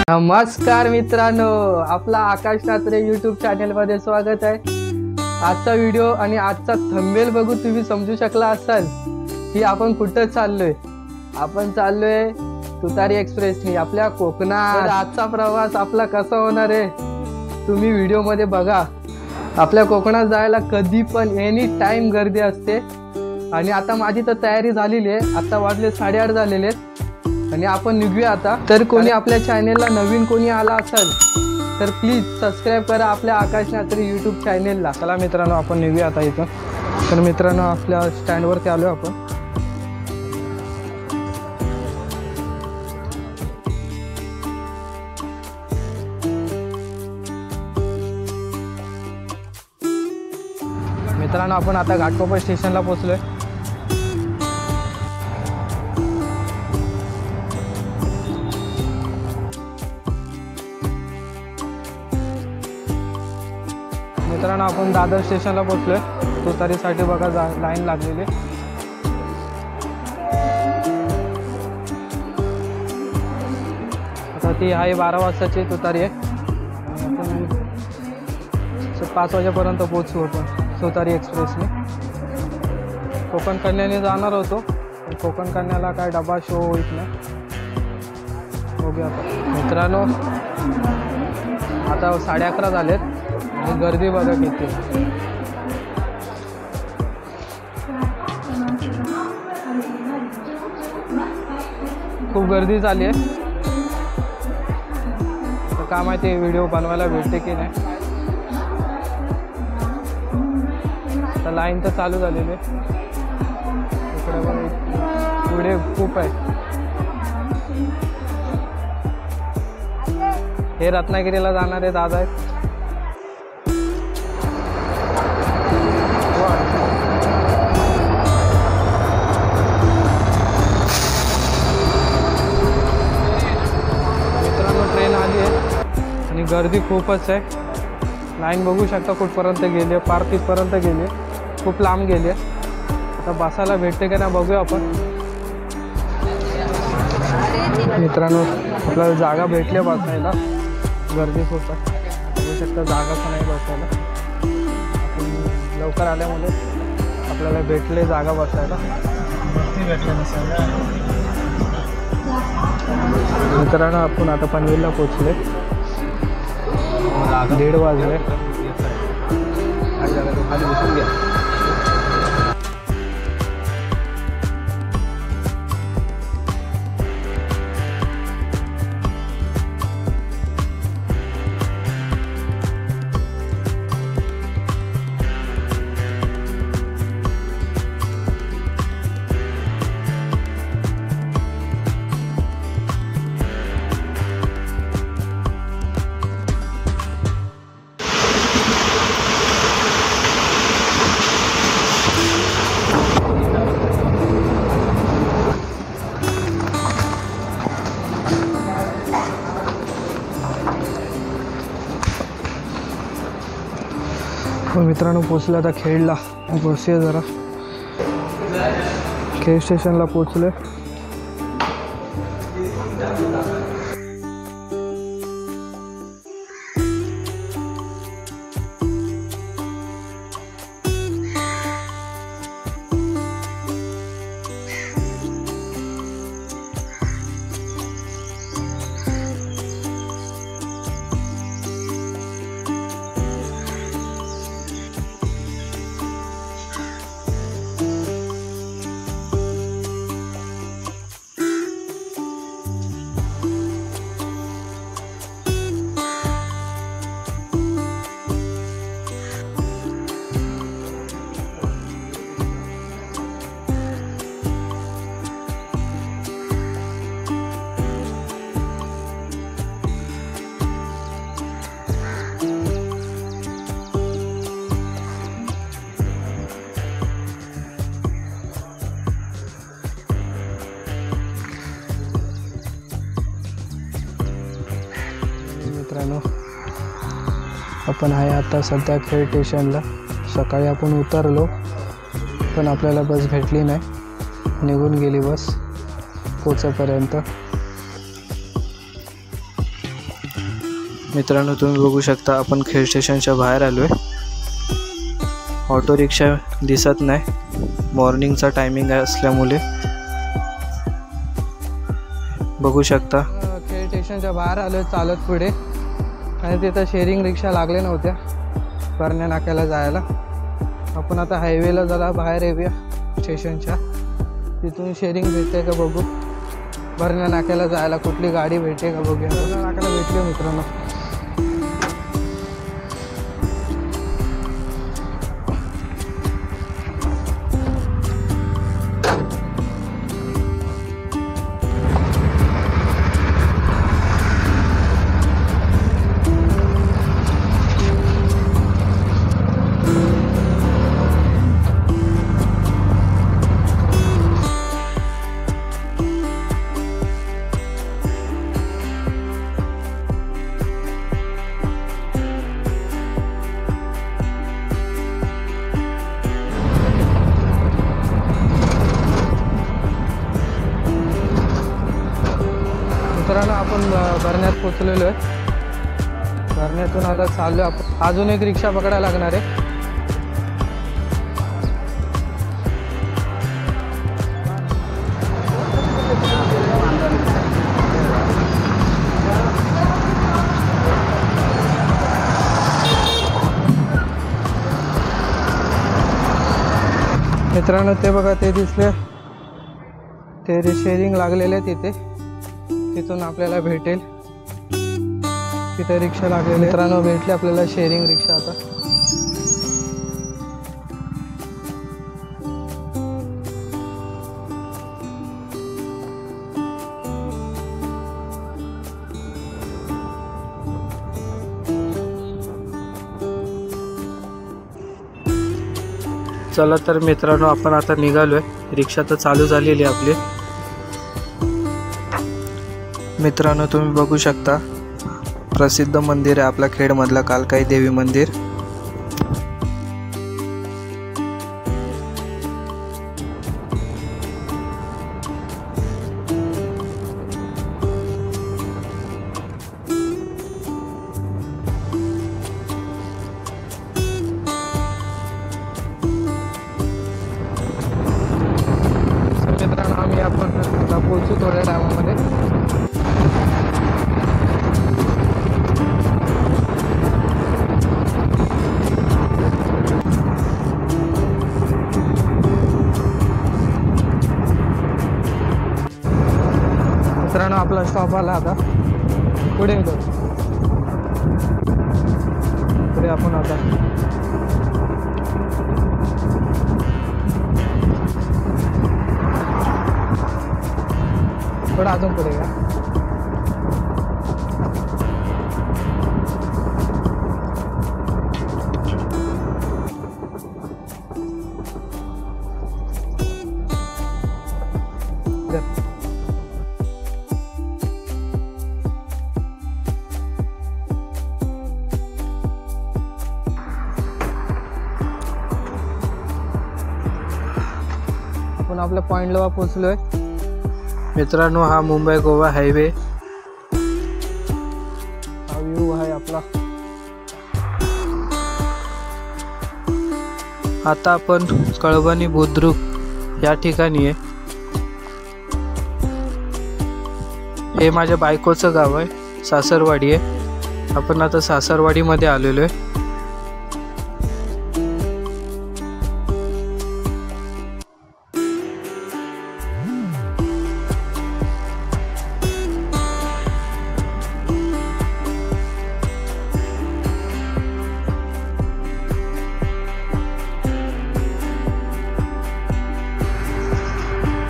नमस्कार मित्रांनो, आपला आकाश नात्रे यूट्यूब चॅनलमध्ये स्वागत आहे। आजचा व्हिडिओ आणि आजचा थंबनेल बघून तुम्ही समजू शकला असाल की आपण कुठे चाललोय। आपण चाललोय तुतारी एक्सप्रेसनी आपल्या कोकणात। आजचा प्रवास आपला कसा होणार आहे तुम्ही व्हिडिओमध्ये बघा। आपल्या कोकणात जायला कधी पण एनी टाइम गर्दी असते आणि आता माझी तर तयारी झालेली आहे। आता वाजले 8:30 झालेले आहेत आणि आपण निघूया आता। तर कोणी आपल्या चॅनलला नवीन कोणी आला असेल तर प्लीज सबस्क्राइब करा आपल्या आकाश नात्रे यूट्यूब चॅनलला। चला मित्रांनो, आपण निघूया आता इथं। तर मित्रांनो, आपल्या स्टँडवरती आलो आपण। मित्रांनो, आपण आता घाटकोपर स्टेशनला पोहोचलोय। मित्रांनो, आपण दादर स्टेशनला पोहोचलोय। तुतारीसाठी बघा लाईन लागलेली। आता ती आहे 12 वाजताची तुतारी आहे। आपण 5 वाजेपर्यंत पोहोचू आपण तुतारी एक्सप्रेसने। कोकण कन्याने जाणार होतो पण कोकण कन्याला काय डबा शो होत नाही। बघूया आता। मित्रांनो, आता 11:30 झालेत आणि गर्दी बघा किती। खूप गर्दी झाली आहे। तर काय माहिती व्हिडिओ बनवायला भेटते की नाही। आता लाईन तर चालू झालेली आहे। इकडे बघा पुढे खूप आहे। हे रत्नागिरीला जाणारे दादा आहेत। ट्रेन आली आहे आणि गर्दी खूपच आहे। लाईन बघू शकता कुठपर्यंत गेली आहे, पार तिथपर्यंत गेली आहे। खूप लांब गेली आहे। आता बसायला भेटते का नाही बघूया आपण। मित्रांनो, आपल्याला जागा भेटली बसायला। गर्दी खूप आहे, बघू शकता जागा पण नाही बसायला। आपण लवकर आल्यामुळे आपल्याला भेटले जागा बसायला। मित्रांनो, आपण आता पनवेलला पोहोचले। 1:30 वाजले। मित्रांनो, पोचले आता खेडला। बसूया जरा। खेड स्टेशनला पोचले। मित्रांनो, आपण आहे आता सध्या खेड स्टेशनला। सकाळी आपण उतरलो पण आपल्याला बस भेटली नाही, निघून गेली बस पोचेपर्यंत। मित्रांनो तुम्ही बघू शकता आपण खेड स्टेशनच्या बाहेर आलो आहे. ऑटो रिक्षा दिसत नाही, मॉर्निंगचा टायमिंग असल्यामुळे. बघू शकता खेड स्टेशनच्या बाहेर आलो चालत पुढे, आणि तिथं शेअरिंग रिक्षा लागल्या नव्हत्या बरण्या नाक्याला जायला. आपण आता हायवेला जरा बाहेर येऊया स्टेशनच्या, तिथून शेअरिंग भेटते का बघू. बरण्या नाक्याला जायला कुठली गाडी भेटते का बघूया. बरण्या नाक्याला भेटली मित्रांनो. मित्रांनो आपण बरण्यात पोचलेलो आहे. बरण्यातून आता चाललो आपण. अजून एक रिक्षा पकडायला लागणार आहे. मित्रांनो ते बघा, ते दिसले, ते शेअरिंग लागलेले तिथे, तिथून आपल्याला भेटेल. तिथे रिक्षा लागलेली. मित्रांनो भेटले आपल्याला शेअरिंग रिक्षा. आता चला तर मित्रांनो आपण आता निघालोय. रिक्षा तर चालू झालेली आपली. मित्रांनो तुम्ही बघू शकता प्रसिद्ध मंदिर आहे आपला खेडमधला कालकाई देवी मंदिर. मित्रांनो आम्ही आपण पोहोचू थोड्या टायमामध्ये. मित्रांनो आपला स्टॉप आला. आता पुढे आपण आता थोडं अजून पुढे का. आपण आपल्या पॉइंटला पोहोचलोय. मित्रांनो हा मुंबई गोवा हायवे. हा व्ह्यू आहे आपला. आता आपण कळवणी बुद्रुक या ठिकाणी आहे. हे माझ्या बायकोचं गाव आहे, सासरवाडी आहे. आपण आता सासरवाडीमध्ये आलेलो आहे.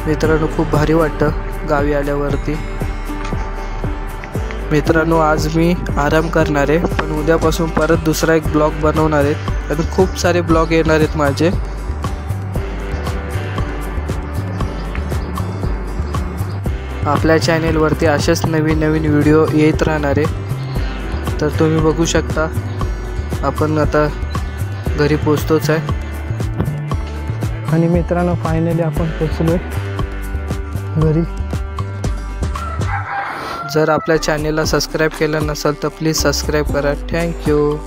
मित्रांनो खूप भारी वाटतं गावी आल्यावरती. मित्रांनो आज मी आराम करणार आहे, पण उद्यापासून परत दुसरा एक ब्लॉग बनवणार आहे आणि खूप सारे ब्लॉग येणार आहेत माझे. आपल्या चॅनेलवरती असेच नवीन नवीन व्हिडिओ येत राहणार आहे. तर तुम्ही बघू शकता आपण आता घरी पोचतोच आहे. आणि मित्रांनो फायनली आपण पोचलोय घरी. जर आपल्या चॅनेलला सबस्क्राईब केलं नसेल तर प्लीज सबस्क्राईब करा. थँक्यू.